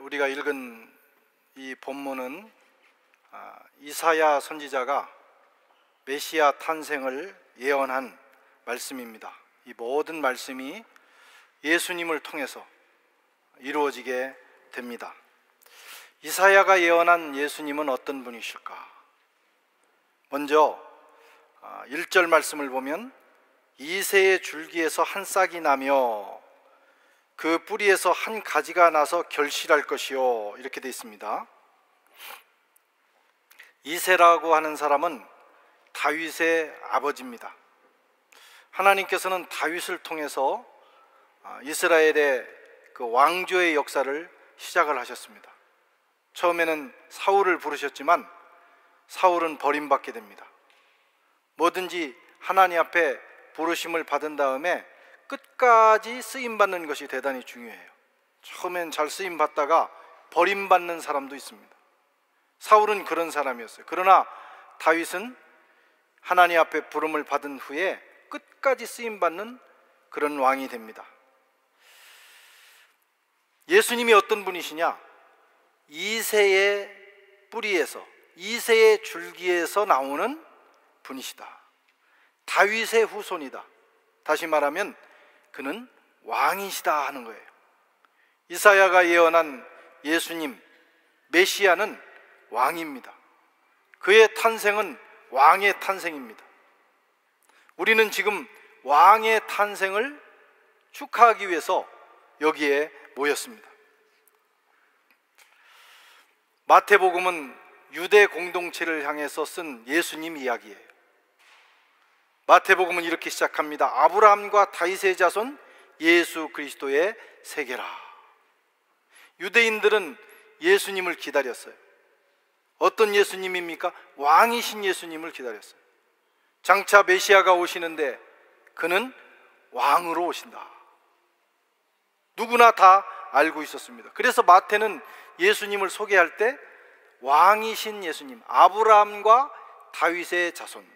우리가 읽은 이 본문은 이사야 선지자가 메시아 탄생을 예언한 말씀입니다. 이 모든 말씀이 예수님을 통해서 이루어지게 됩니다. 이사야가 예언한 예수님은 어떤 분이실까? 먼저 1절 말씀을 보면 이새의 줄기에서 한 싹이 나며 그 뿌리에서 한 가지가 나서 결실할 것이요, 이렇게 되어 있습니다. 이새라고 하는 사람은 다윗의 아버지입니다. 하나님께서는 다윗을 통해서 이스라엘의 그 왕조의 역사를 시작을 하셨습니다. 처음에는 사울을 부르셨지만 사울은 버림받게 됩니다. 뭐든지 하나님 앞에 부르심을 받은 다음에 끝까지 쓰임받는 것이 대단히 중요해요. 처음엔 잘 쓰임받다가 버림받는 사람도 있습니다. 사울은 그런 사람이었어요. 그러나 다윗은 하나님 앞에 부름을 받은 후에 끝까지 쓰임받는 그런 왕이 됩니다. 예수님이 어떤 분이시냐? 이새의 뿌리에서, 이새의 줄기에서 나오는 분이시다. 다윗의 후손이다. 다시 말하면 그는 왕이시다 하는 거예요. 이사야가 예언한 예수님, 메시아는 왕입니다. 그의 탄생은 왕의 탄생입니다. 우리는 지금 왕의 탄생을 축하하기 위해서 여기에 모였습니다. 마태복음은 유대 공동체를 향해서 쓴 예수님 이야기예요. 마태복음은 이렇게 시작합니다. 아브라함과 다윗의 자손 예수 그리스도의 세계라. 유대인들은 예수님을 기다렸어요. 어떤 예수님입니까? 왕이신 예수님을 기다렸어요. 장차 메시아가 오시는데 그는 왕으로 오신다. 누구나 다 알고 있었습니다. 그래서 마태는 예수님을 소개할 때 왕이신 예수님, 아브라함과 다윗의 자손.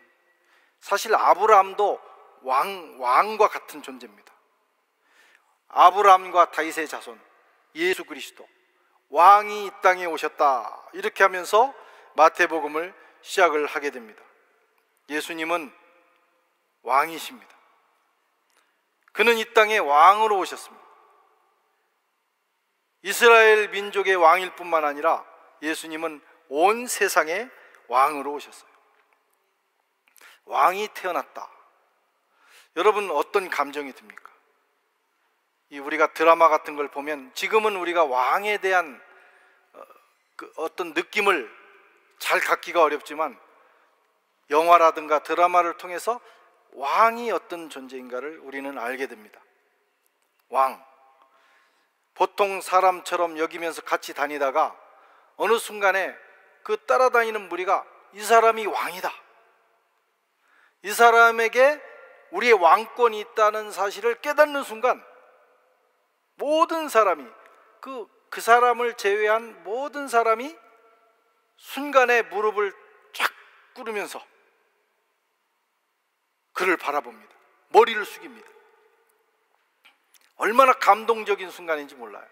사실 아브라함도 왕과 같은 존재입니다. 아브라함과 다윗의 자손, 예수 그리스도, 왕이 이 땅에 오셨다. 이렇게 하면서 마태복음을 시작을 하게 됩니다. 예수님은 왕이십니다. 그는 이 땅에 왕으로 오셨습니다. 이스라엘 민족의 왕일 뿐만 아니라 예수님은 온 세상의 왕으로 오셨어요. 왕이 태어났다. 여러분 어떤 감정이 듭니까? 우리가 드라마 같은 걸 보면 지금은 우리가 왕에 대한 어떤 느낌을 잘 갖기가 어렵지만 영화라든가 드라마를 통해서 왕이 어떤 존재인가를 우리는 알게 됩니다. 왕, 보통 사람처럼 여기면서 같이 다니다가 어느 순간에 그 따라다니는 무리가 이 사람이 왕이다, 이 사람에게 우리의 왕권이 있다는 사실을 깨닫는 순간 모든 사람이 그 사람을 제외한 모든 사람이 순간에 무릎을 쫙 꿇으면서 그를 바라봅니다. 머리를 숙입니다. 얼마나 감동적인 순간인지 몰라요.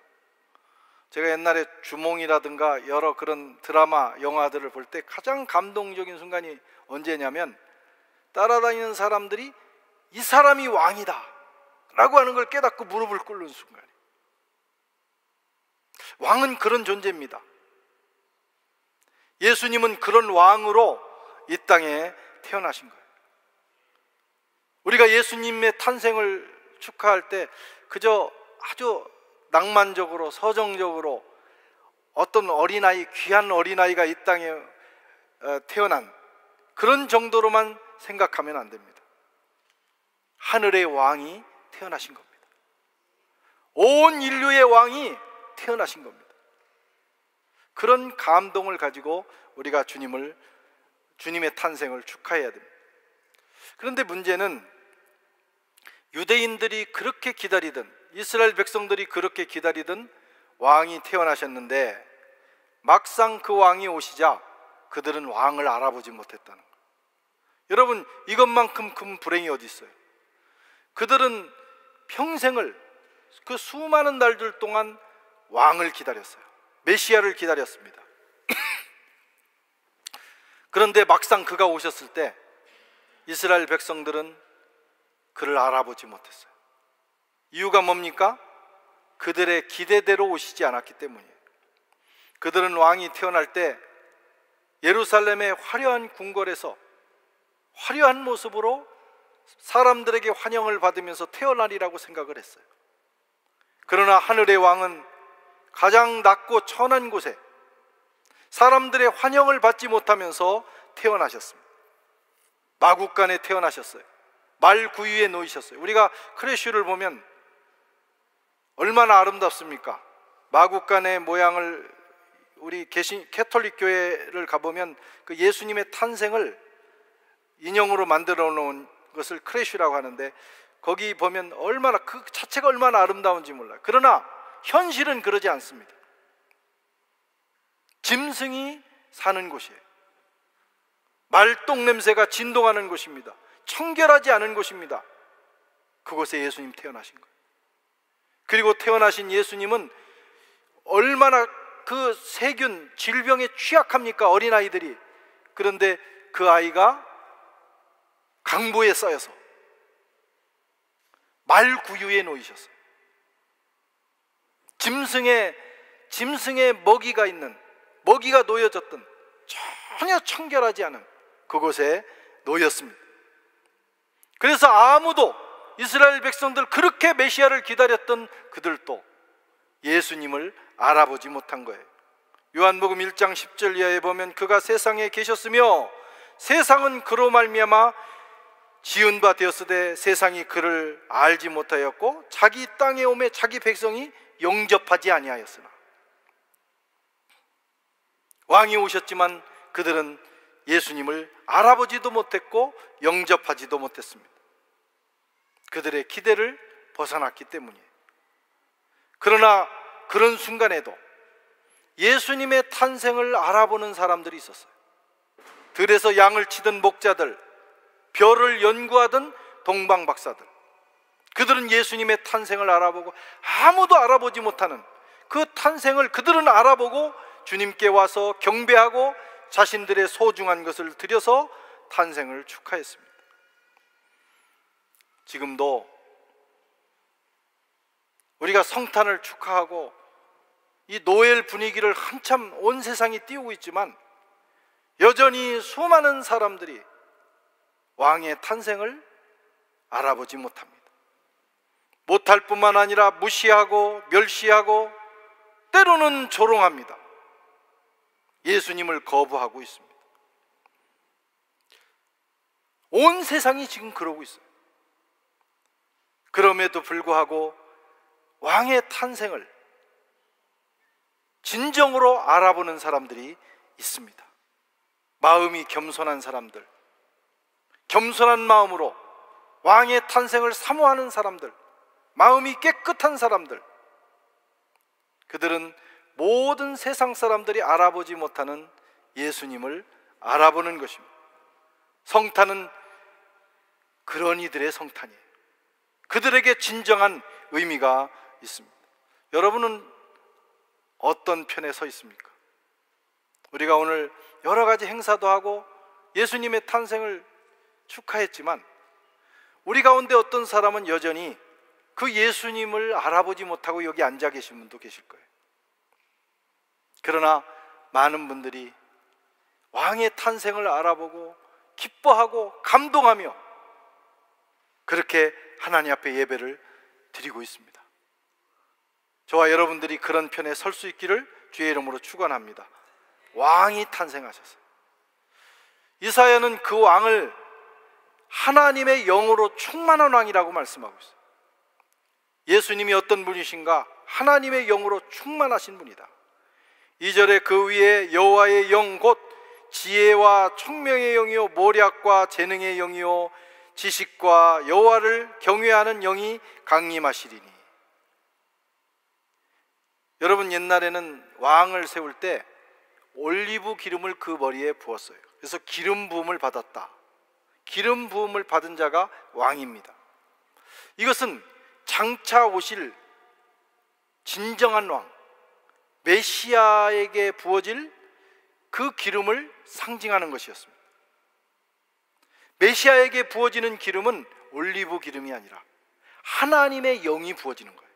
제가 옛날에 주몽이라든가 여러 그런 드라마, 영화들을 볼 때 가장 감동적인 순간이 언제냐면 따라다니는 사람들이 이 사람이 왕이다 라고 하는 걸 깨닫고 무릎을 꿇는 순간이에요. 왕은 그런 존재입니다. 예수님은 그런 왕으로 이 땅에 태어나신 거예요. 우리가 예수님의 탄생을 축하할 때 그저 아주 낭만적으로 서정적으로 어떤 어린아이, 귀한 어린아이가 이 땅에 태어난 그런 정도로만 생각하면 안 됩니다. 하늘의 왕이 태어나신 겁니다. 온 인류의 왕이 태어나신 겁니다. 그런 감동을 가지고 우리가 주님의 탄생을 축하해야 됩니다. 그런데 문제는 유대인들이 그렇게 기다리던, 이스라엘 백성들이 그렇게 기다리던 왕이 태어나셨는데 막상 그 왕이 오시자 그들은 왕을 알아보지 못했다는 거예요. 여러분, 이것만큼 큰 불행이 어디 있어요? 그들은 평생을 그 수많은 날들 동안 왕을 기다렸어요. 메시아를 기다렸습니다. 그런데 막상 그가 오셨을 때 이스라엘 백성들은 그를 알아보지 못했어요. 이유가 뭡니까? 그들의 기대대로 오시지 않았기 때문이에요. 그들은 왕이 태어날 때 예루살렘의 화려한 궁궐에서 화려한 모습으로 사람들에게 환영을 받으면서 태어나리라고 생각을 했어요. 그러나 하늘의 왕은 가장 낮고 천한 곳에 사람들의 환영을 받지 못하면서 태어나셨습니다. 마국간에 태어나셨어요. 말 구유에 놓이셨어요. 우리가 크레슈를 보면 얼마나 아름답습니까? 마국간의 모양을 우리 캐톨릭 교회를 가보면 그 예수님의 탄생을 인형으로 만들어 놓은 것을 크레슈라고 하는데, 거기 보면 얼마나 그 자체가 얼마나 아름다운지 몰라요. 그러나 현실은 그러지 않습니다. 짐승이 사는 곳이에요. 말똥 냄새가 진동하는 곳입니다. 청결하지 않은 곳입니다. 그곳에 예수님 태어나신 거예요. 그리고 태어나신 예수님은 얼마나 그 세균, 질병에 취약합니까? 어린아이들이. 그런데 그 아이가 강보에 쌓여서 말구유에 놓이셨어요. 짐승의 먹이가 있는, 먹이가 놓여졌던 전혀 청결하지 않은 그곳에 놓였습니다. 그래서 아무도, 이스라엘 백성들 그렇게 메시아를 기다렸던 그들도 예수님을 알아보지 못한 거예요. 요한복음 1장 10절 이하에 보면 그가 세상에 계셨으며 세상은 그로 말미암아 지은 바 되었으되 세상이 그를 알지 못하였고 자기 땅에 오매 자기 백성이 영접하지 아니하였으나. 왕이 오셨지만 그들은 예수님을 알아보지도 못했고 영접하지도 못했습니다. 그들의 기대를 벗어났기 때문이에요. 그러나 그런 순간에도 예수님의 탄생을 알아보는 사람들이 있었어요. 들에서 양을 치던 목자들, 별을 연구하던 동방박사들, 그들은 예수님의 탄생을 알아보고 아무도 알아보지 못하는 그 탄생을 그들은 알아보고 주님께 와서 경배하고 자신들의 소중한 것을 드려서 탄생을 축하했습니다. 지금도 우리가 성탄을 축하하고 이 노엘 분위기를 한참 온 세상이 띄우고 있지만 여전히 수많은 사람들이 왕의 탄생을 알아보지 못합니다. 못할 뿐만 아니라 무시하고 멸시하고 때로는 조롱합니다. 예수님을 거부하고 있습니다. 온 세상이 지금 그러고 있어요. 그럼에도 불구하고 왕의 탄생을 진정으로 알아보는 사람들이 있습니다. 마음이 겸손한 사람들, 겸손한 마음으로 왕의 탄생을 사모하는 사람들, 마음이 깨끗한 사람들, 그들은 모든 세상 사람들이 알아보지 못하는 예수님을 알아보는 것입니다. 성탄은 그런 이들의 성탄이에요. 그들에게 진정한 의미가 있습니다. 여러분은 어떤 편에 서 있습니까? 우리가 오늘 여러 가지 행사도 하고 예수님의 탄생을 축하했지만 우리 가운데 어떤 사람은 여전히 그 예수님을 알아보지 못하고 여기 앉아 계신 분도 계실 거예요. 그러나 많은 분들이 왕의 탄생을 알아보고 기뻐하고 감동하며 그렇게 하나님 앞에 예배를 드리고 있습니다. 저와 여러분들이 그런 편에 설 수 있기를 주의 이름으로 축원합니다. 왕이 탄생하셨어요. 이사야는 그 왕을 하나님의 영으로 충만한 왕이라고 말씀하고 있어요. 예수님이 어떤 분이신가? 하나님의 영으로 충만하신 분이다. 2절에 그 위에 여호와의 영 곧 지혜와 총명의 영이요 모략과 재능의 영이요 지식과 여호와를 경외하는 영이 강림하시리니. 여러분, 옛날에는 왕을 세울 때 올리브 기름을 그 머리에 부었어요. 그래서 기름 부음을 받았다. 기름 부음을 받은 자가 왕입니다. 이것은 장차 오실 진정한 왕, 메시아에게 부어질 그 기름을 상징하는 것이었습니다. 메시아에게 부어지는 기름은 올리브 기름이 아니라 하나님의 영이 부어지는 거예요.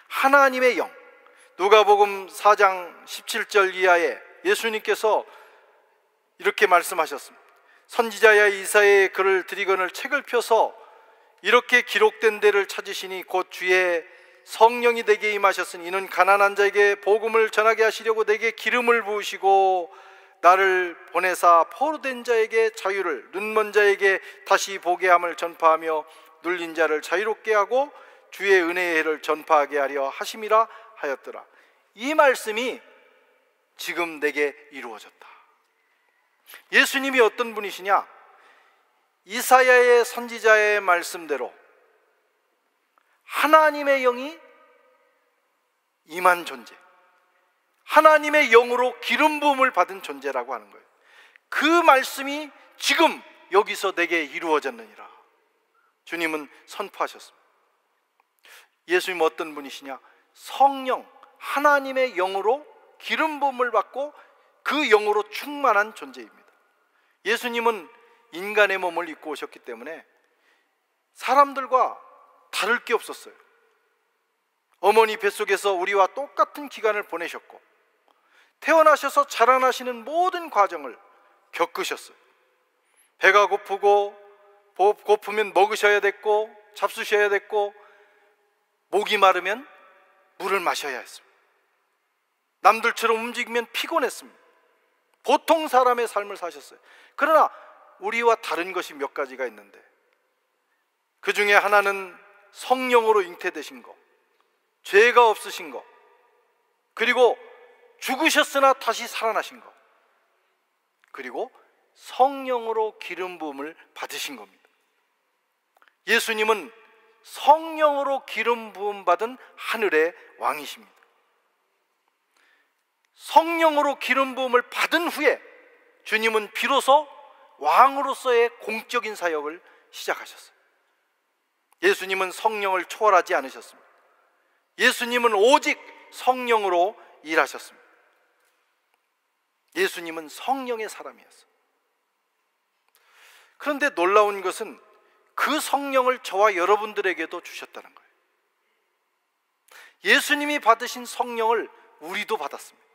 하나님의 영. 누가복음 4장 17절 이하에 예수님께서 이렇게 말씀하셨습니다. 선지자야 이사야의 글을 드리거늘 책을 펴서 이렇게 기록된 데를 찾으시니 곧 주의 성령이 내게 임하셨으니 이는 가난한 자에게 복음을 전하게 하시려고 내게 기름을 부으시고 나를 보내사 포로된 자에게 자유를, 눈먼 자에게 다시 보게 함을 전파하며 눌린 자를 자유롭게 하고 주의 은혜의 해를 전파하게 하려 하심이라 하였더라. 이 말씀이 지금 내게 이루어졌다. 예수님이 어떤 분이시냐? 이사야의 선지자의 말씀대로 하나님의 영이 임한 존재, 하나님의 영으로 기름 부음을 받은 존재라고 하는 거예요. 그 말씀이 지금 여기서 내게 이루어졌느니라 주님은 선포하셨습니다. 예수님 어떤 분이시냐? 성령, 하나님의 영으로 기름 부음을 받고 그 영으로 충만한 존재입니다. 예수님은 인간의 몸을 입고 오셨기 때문에 사람들과 다를 게 없었어요. 어머니 뱃속에서 우리와 똑같은 기간을 보내셨고 태어나셔서 자라나시는 모든 과정을 겪으셨어요. 배가 고프고 고프면 먹으셔야 됐고 잡수셔야 됐고 목이 마르면 물을 마셔야 했습니다. 남들처럼 움직이면 피곤했습니다. 보통 사람의 삶을 사셨어요. 그러나 우리와 다른 것이 몇 가지가 있는데 그 중에 하나는 성령으로 잉태되신 것, 죄가 없으신 것, 그리고 죽으셨으나 다시 살아나신 것, 그리고 성령으로 기름 부음을 받으신 겁니다. 예수님은 성령으로 기름 부음 받은 하늘의 왕이십니다. 성령으로 기름 부음을 받은 후에 주님은 비로소 왕으로서의 공적인 사역을 시작하셨어요. 예수님은 성령을 초월하지 않으셨습니다. 예수님은 오직 성령으로 일하셨습니다. 예수님은 성령의 사람이었어요. 그런데 놀라운 것은 그 성령을 저와 여러분들에게도 주셨다는 거예요. 예수님이 받으신 성령을 우리도 받았습니다.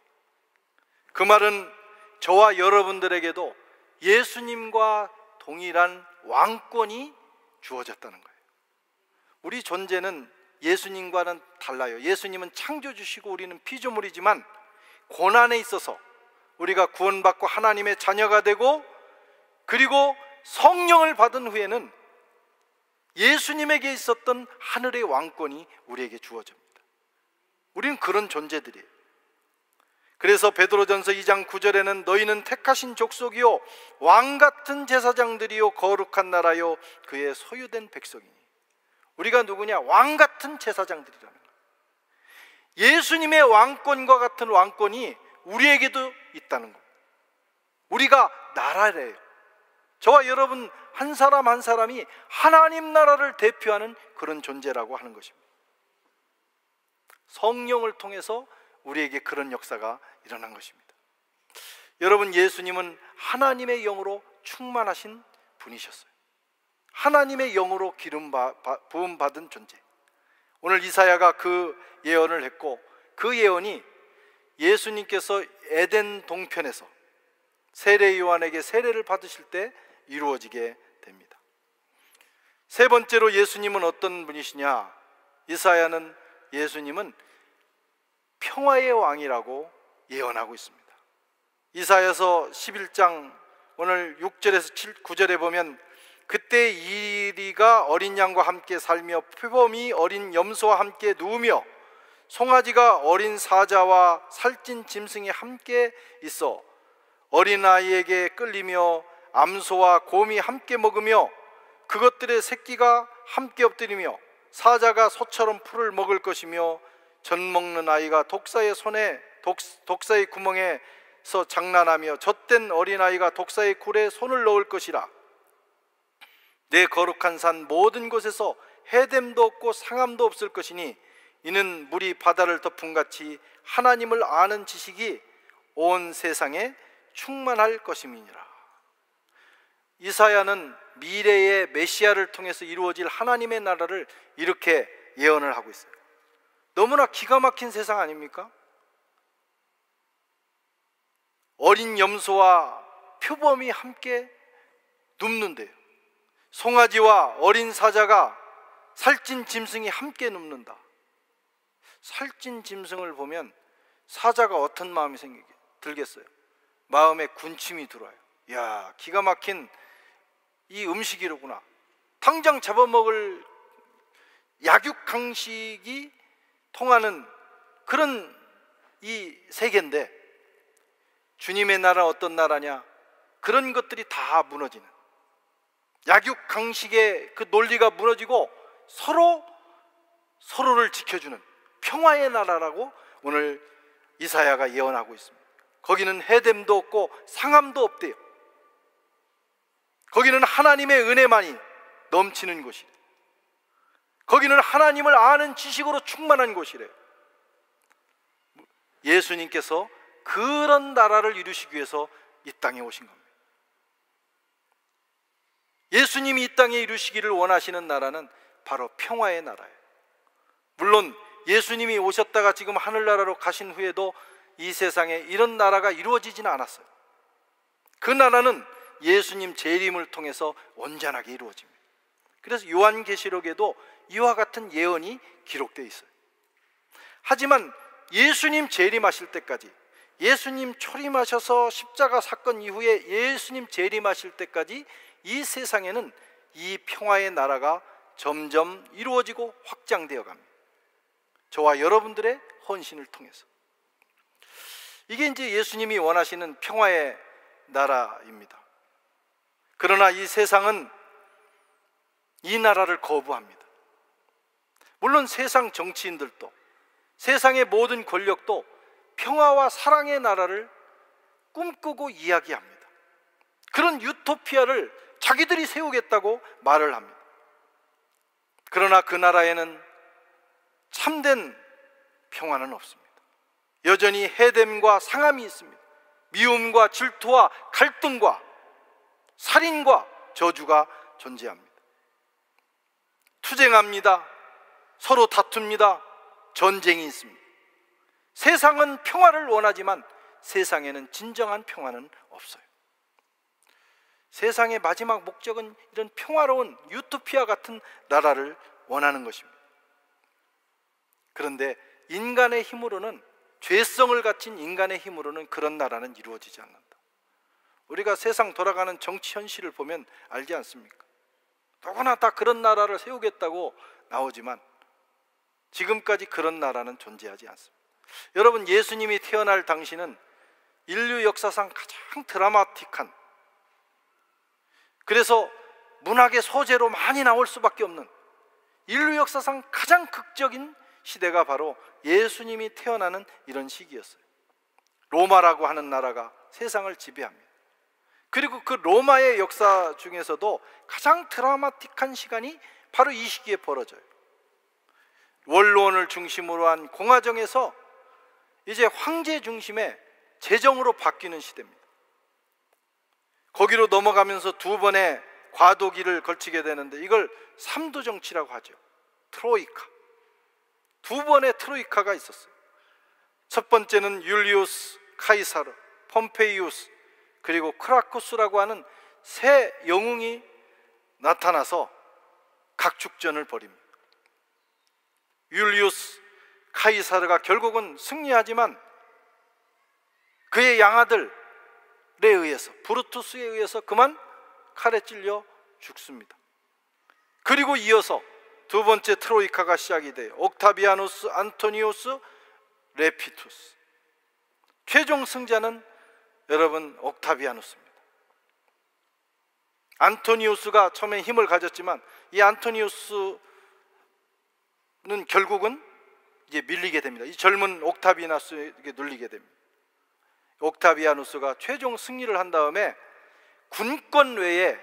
그 말은 저와 여러분들에게도 예수님과 동일한 왕권이 주어졌다는 거예요. 우리 존재는 예수님과는 달라요. 예수님은 창조주시고 우리는 피조물이지만 고난에 있어서 우리가 구원받고 하나님의 자녀가 되고 그리고 성령을 받은 후에는 예수님에게 있었던 하늘의 왕권이 우리에게 주어집니다. 우리는 그런 존재들이에요. 그래서 베드로전서 2장 9절에는 너희는 택하신 족속이요 왕같은 제사장들이요 거룩한 나라요 그의 소유된 백성이니. 우리가 누구냐? 왕같은 제사장들이라는 거예요. 예수님의 왕권과 같은 왕권이 우리에게도 있다는 거예요. 우리가 나라래요. 저와 여러분 한 사람 한 사람이 하나님 나라를 대표하는 그런 존재라고 하는 것입니다. 성령을 통해서 우리에게 그런 역사가 일어난 것입니다. 여러분, 예수님은 하나님의 영으로 충만하신 분이셨어요. 하나님의 영으로 기름 부음 받은 존재. 오늘 이사야가 그 예언을 했고 그 예언이 예수님께서 에덴 동편에서 세례 요한에게 세례를 받으실 때 이루어지게 됩니다. 세 번째로 예수님은 어떤 분이시냐? 이사야는 예수님은 평화의 왕이라고 예언하고 있습니다. 이사야서 11장 오늘 6절에서 9절에 보면 그때 이리가 어린 양과 함께 살며 표범이 어린 염소와 함께 누우며 송아지가 어린 사자와 살찐 짐승이 함께 있어 어린아이에게 끌리며 암소와 곰이 함께 먹으며 그것들의 새끼가 함께 엎드리며 사자가 소처럼 풀을 먹을 것이며 젖 먹는 아이가 독사의 손에 독사의 구멍에서 장난하며 젖된 어린아이가 독사의 굴에 손을 넣을 것이라. 내 거룩한 산 모든 곳에서 해됨도 없고 상함도 없을 것이니 이는 물이 바다를 덮은 같이 하나님을 아는 지식이 온 세상에 충만할 것임이니라. 이사야는 미래의 메시아를 통해서 이루어질 하나님의 나라를 이렇게 예언을 하고 있어요. 너무나 기가 막힌 세상 아닙니까? 어린 염소와 표범이 함께 눕는데요. 송아지와 어린 사자가 살찐 짐승이 함께 눕는다. 살찐 짐승을 보면 사자가 어떤 마음이 들겠어요? 마음에 군침이 들어와요. 야, 기가 막힌 이 음식이로구나. 당장 잡아먹을 약육강식이 통하는 그런 이 세계인데, 주님의 나라 어떤 나라냐? 그런 것들이 다 무너지는, 약육강식의 그 논리가 무너지고 서로를 지켜주는 평화의 나라라고 오늘 이사야가 예언하고 있습니다. 거기는 해됨도 없고 상함도 없대요. 거기는 하나님의 은혜만이 넘치는 곳이래요. 거기는 하나님을 아는 지식으로 충만한 곳이래요. 예수님께서 그런 나라를 이루시기 위해서 이 땅에 오신 겁니다. 예수님이 이 땅에 이루시기를 원하시는 나라는 바로 평화의 나라예요. 물론 예수님이 오셨다가 지금 하늘나라로 가신 후에도 이 세상에 이런 나라가 이루어지지는 않았어요. 그 나라는 예수님 재림을 통해서 온전하게 이루어집니다. 그래서 요한계시록에도 이와 같은 예언이 기록되어 있어요. 하지만 예수님 재림하실 때까지, 예수님 초림하셔서 십자가 사건 이후에 예수님 재림하실 때까지 이 세상에는 이 평화의 나라가 점점 이루어지고 확장되어 갑니다. 저와 여러분들의 헌신을 통해서. 이게 이제 예수님이 원하시는 평화의 나라입니다. 그러나 이 세상은 이 나라를 거부합니다. 물론 세상 정치인들도, 세상의 모든 권력도 평화와 사랑의 나라를 꿈꾸고 이야기합니다. 그런 유토피아를 자기들이 세우겠다고 말을 합니다. 그러나 그 나라에는 참된 평화는 없습니다. 여전히 해됨과 상함이 있습니다. 미움과 질투와 갈등과 살인과 저주가 존재합니다. 투쟁합니다. 서로 다툽니다. 전쟁이 있습니다. 세상은 평화를 원하지만 세상에는 진정한 평화는 없어요. 세상의 마지막 목적은 이런 평화로운 유토피아 같은 나라를 원하는 것입니다. 그런데 인간의 힘으로는, 죄성을 갖춘 인간의 힘으로는 그런 나라는 이루어지지 않는다. 우리가 세상 돌아가는 정치 현실을 보면 알지 않습니까? 누구나 다 그런 나라를 세우겠다고 나오지만 지금까지 그런 나라는 존재하지 않습니다. 여러분, 예수님이 태어날 당시는 인류 역사상 가장 드라마틱한, 그래서 문학의 소재로 많이 나올 수밖에 없는 인류 역사상 가장 극적인 시대가 바로 예수님이 태어나는 이런 시기였어요. 로마라고 하는 나라가 세상을 지배합니다. 그리고 그 로마의 역사 중에서도 가장 드라마틱한 시간이 바로 이 시기에 벌어져요. 원로원을 중심으로 한 공화정에서 이제 황제 중심의 제정으로 바뀌는 시대입니다. 거기로 넘어가면서 두 번의 과도기를 걸치게 되는데 이걸 삼도 정치라고 하죠. 트로이카. 두 번의 트로이카가 있었어요. 첫 번째는 율리우스 카이사르, 폼페이우스, 그리고 크라쿠스라고 하는 세 영웅이 나타나서 각축전을 벌입니다. 율리우스 카이사르가 결국은 승리하지만 그의 양아들에 의해서, 브루투스에 의해서 그만 칼에 찔려 죽습니다. 그리고 이어서 두 번째 트로이카가 시작이 돼요. 옥타비아누스, 안토니우스, 레피투스. 최종 승자는 여러분 옥타비아누스입니다. 안토니우스가 처음에 힘을 가졌지만 이 안토니우스는 결국은 이제 밀리게 됩니다. 이 젊은 옥타비아누스에게 눌리게 됩니다. 옥타비아누스가 최종 승리를 한 다음에 군권 외에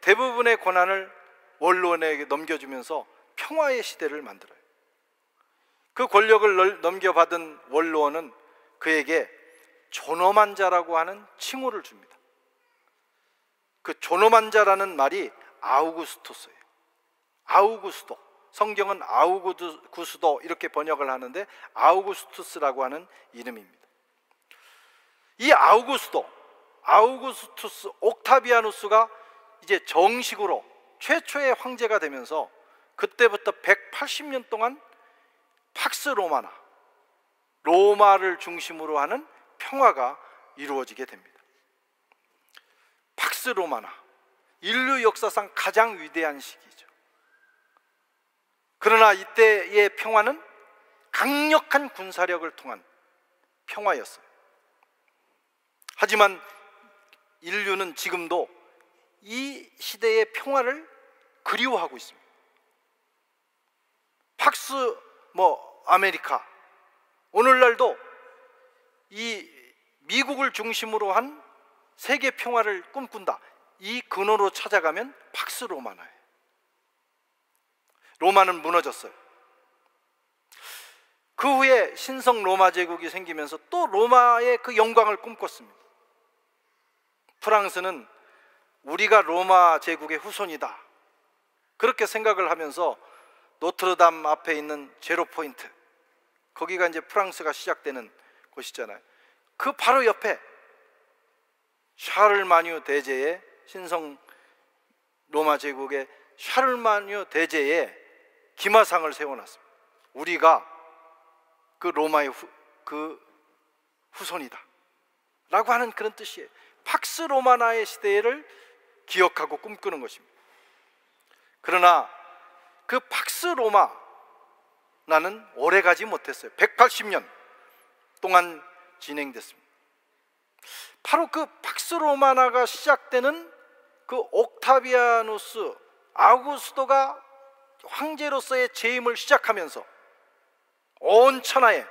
대부분의 권한을 원로원에게 넘겨주면서 평화의 시대를 만들어요. 그 권력을 넘겨받은 원로원은 그에게 존엄한 자라고 하는 칭호를 줍니다. 그 존엄한 자라는 말이 아우구스토스예요. 아우구스도, 성경은 아우구스도 이렇게 번역을 하는데 아우구스투스라고 하는 이름입니다. 이 아우구스투스 옥타비아누스가 이제 정식으로 최초의 황제가 되면서 그때부터 180년 동안 팍스 로마나, 로마를 중심으로 하는 평화가 이루어지게 됩니다. 팍스 로마나, 인류 역사상 가장 위대한 시기죠. 그러나 이때의 평화는 강력한 군사력을 통한 평화였어요. 하지만 인류는 지금도 이 시대의 평화를 그리워하고 있습니다. 팍스 아메리카, 오늘날도 이 미국을 중심으로 한 세계 평화를 꿈꾼다. 이 근원으로 찾아가면 팍스 로마나예요. 로마는 무너졌어요. 그 후에 신성 로마 제국이 생기면서 또 로마의 그 영광을 꿈꿨습니다. 프랑스는 우리가 로마 제국의 후손이다, 그렇게 생각을 하면서 노트르담 앞에 있는 제로포인트, 거기가 이제 프랑스가 시작되는 곳이잖아요. 그 바로 옆에 샤를마뉴 대제의, 신성 로마 제국의 샤를마뉴 대제의 기마상을 세워놨습니다. 우리가 그 로마의 후손이다 라고 하는 그런 뜻이에요. 팍스 로마나의 시대를 기억하고 꿈꾸는 것입니다. 그러나 그 팍스 로마나는 오래가지 못했어요. 180년 동안 진행됐습니다. 바로 그 팍스 로마나가 시작되는 그 옥타비아누스 아우구스도가 황제로서의 재임을 시작하면서 온 천하에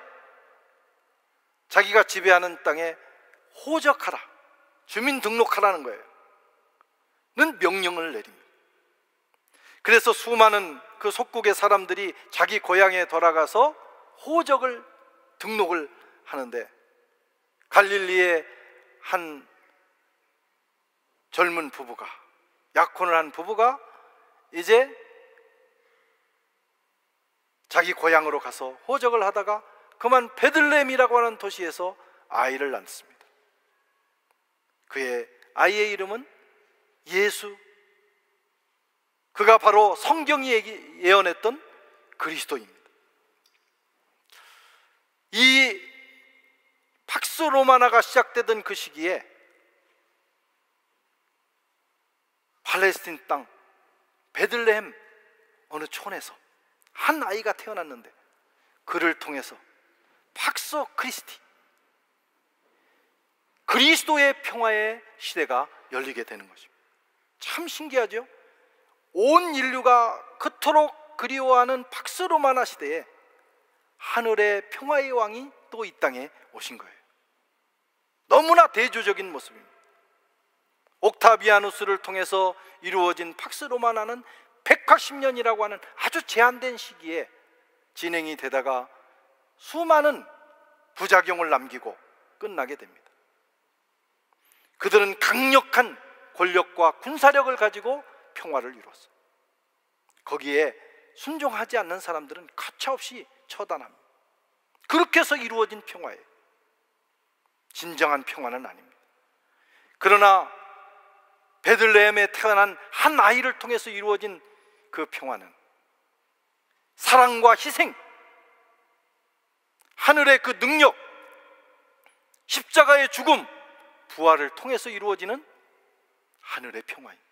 자기가 지배하는 땅에 호적하라, 주민 등록하라는 거예요. 는 명령을 내립니다. 그래서 수많은 그 속국의 사람들이 자기 고향에 돌아가서 호적을 등록을 하는데, 갈릴리의 한 젊은 부부가, 약혼을 한 부부가 이제 자기 고향으로 가서 호적을 하다가 그만 베들레헴이라고 하는 도시에서 아이를 낳습니다. 그의 아이의 이름은 예수, 그가 바로 성경이 예언했던 그리스도입니다. 이 팍스 로마나가 시작되던 그 시기에 팔레스틴 땅 베들레헴 어느 촌에서 한 아이가 태어났는데, 그를 통해서 팍스 크리스티, 그리스도의 평화의 시대가 열리게 되는 것입니다. 참 신기하죠? 온 인류가 그토록 그리워하는 팍스 로마나 시대에 하늘의 평화의 왕이 또 이 땅에 오신 거예요. 너무나 대조적인 모습입니다. 옥타비아누스를 통해서 이루어진 팍스 로마나는 180년이라고 하는 아주 제한된 시기에 진행이 되다가 수많은 부작용을 남기고 끝나게 됩니다. 그들은 강력한 권력과 군사력을 가지고 평화를 이루었어요. 거기에 순종하지 않는 사람들은 가차없이 처단합니다. 그렇게 해서 이루어진 평화예요. 진정한 평화는 아닙니다. 그러나 베들레헴에 태어난 한 아이를 통해서 이루어진 그 평화는 사랑과 희생, 하늘의 그 능력, 십자가의 죽음, 부활을 통해서 이루어지는 하늘의 평화입니다.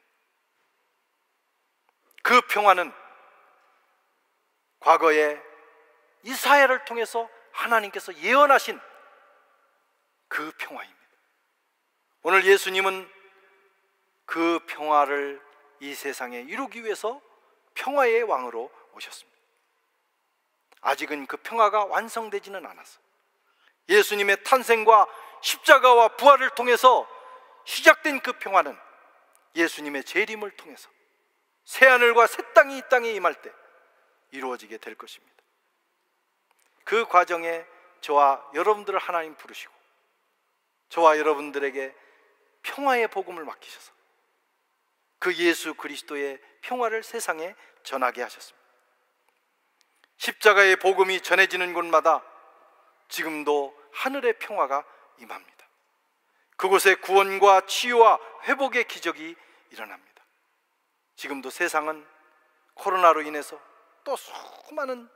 그 평화는 과거에 이사야를 통해서 하나님께서 예언하신 그 평화입니다. 오늘 예수님은 그 평화를 이 세상에 이루기 위해서 평화의 왕으로 오셨습니다. 아직은 그 평화가 완성되지는 않았어요. 예수님의 탄생과 십자가와 부활을 통해서 시작된 그 평화는 예수님의 재림을 통해서 새하늘과 새 땅이 이 땅에 임할 때 이루어지게 될 것입니다. 그 과정에 저와 여러분들을 하나님 부르시고 저와 여러분들에게 평화의 복음을 맡기셔서 그 예수 그리스도의 평화를 세상에 전하게 하셨습니다. 십자가의 복음이 전해지는 곳마다 지금도 하늘의 평화가 임합니다. 그곳에 구원과 치유와 회복의 기적이 일어납니다. 지금도 세상은 코로나로 인해서 또 수많은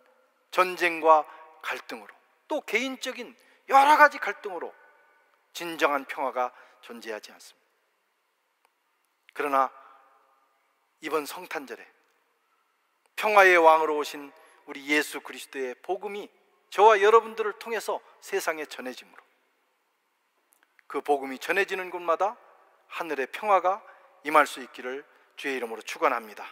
전쟁과 갈등으로 또 개인적인 여러 가지 갈등으로 진정한 평화가 존재하지 않습니다. 그러나 이번 성탄절에 평화의 왕으로 오신 우리 예수 그리스도의 복음이 저와 여러분들을 통해서 세상에 전해지므로 그 복음이 전해지는 곳마다 하늘의 평화가 임할 수 있기를 주의 이름으로 축원합니다.